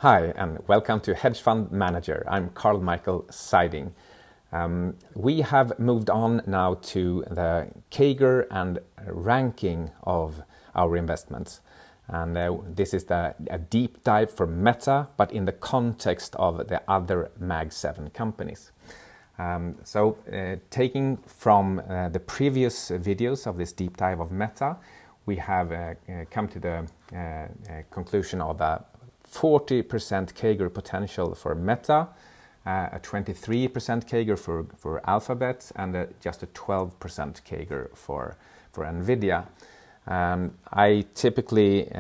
Hi, and welcome to Hedge Fund Manager. I'm Karl-Mikael Siding. We have moved on now to the CAGR and ranking of our investments. And this is a deep dive for Meta, but in the context of the other Mag 7 companies. Taking from the previous videos of this deep dive of Meta, we have come to the conclusion of a 40% CAGR potential for Meta, a 23% CAGR for Alphabet, and just a 12% CAGR for Nvidia. I typically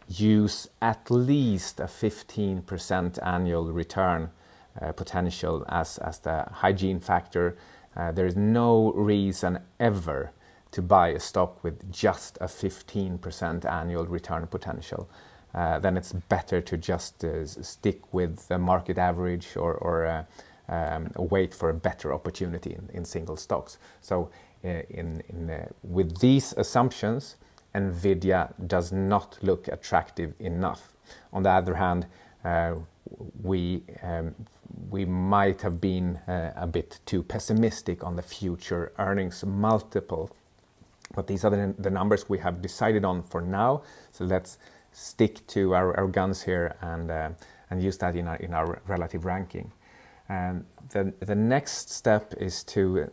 use at least a 15% annual return potential as the hygiene factor. There is no reason ever to buy a stock with just a 15% annual return potential. Then it's better to just stick with the market average or wait for a better opportunity in single stocks. So with these assumptions, Nvidia does not look attractive enough. On the other hand, we might have been a bit too pessimistic on the future earnings multiple. But these are the numbers we have decided on for now. So let's stick to our guns here and use that in our relative ranking. And the next step is to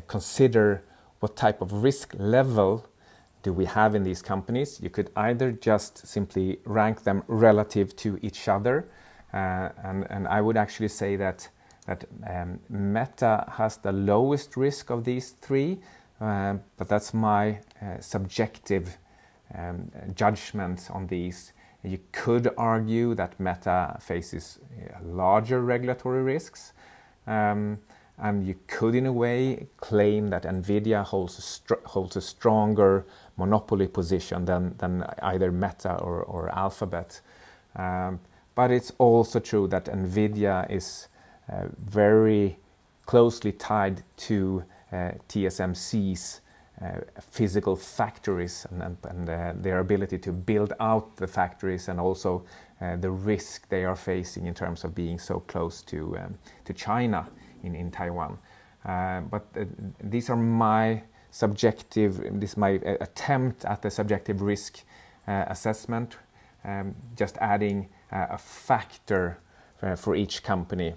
consider what type of risk level do we have in these companies. You could either just simply rank them relative to each other, and I would actually say that Meta has the lowest risk of these three, but that's my subjective judgment on these. You could argue that Meta faces larger regulatory risks, and you could in a way claim that Nvidia holds a stronger monopoly position than either Meta or Alphabet. But it's also true that Nvidia is very closely tied to TSMC's physical factories and their ability to build out the factories, and also the risk they are facing in terms of being so close to China in Taiwan. But these are my my attempt at the subjective risk assessment, just adding a factor for each company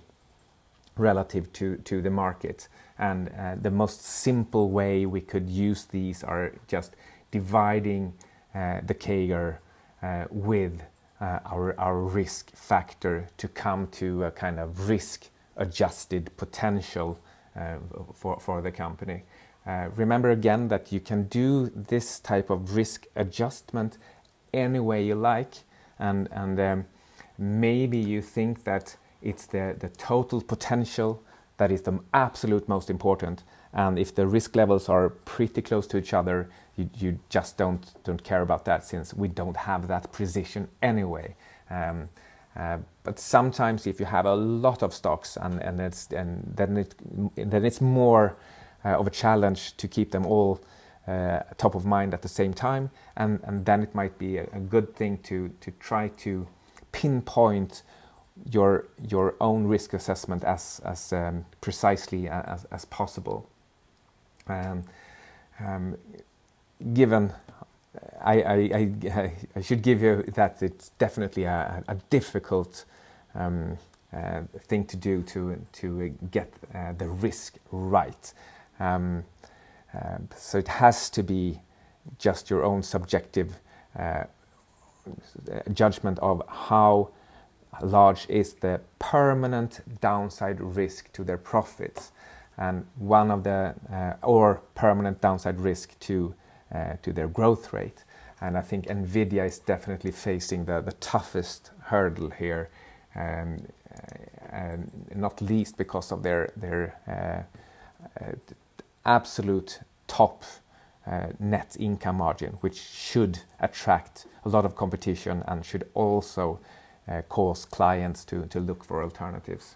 relative to the market. And the most simple way we could use these are just dividing the CAGR with our risk factor to come to a kind of risk-adjusted potential for the company. Remember again that you can do this type of risk adjustment any way you like, and maybe you think that it's the total potential that is the absolute most important, and if the risk levels are pretty close to each other, you just don't care about that, since we don't have that precision anyway. But sometimes if you have a lot of stocks, then it's more of a challenge to keep them all top of mind at the same time, and then it might be a good thing to try to pinpoint your own risk assessment as precisely as possible. Given I should give you that it's definitely a difficult thing to do to get the risk right. So it has to be just your own subjective judgment of how large is the permanent downside risk to their profits, and one of the or permanent downside risk to their growth rate. And I think Nvidia is definitely facing the toughest hurdle here, and not least because of their absolute top net income margin, which should attract a lot of competition and should also cause clients to look for alternatives.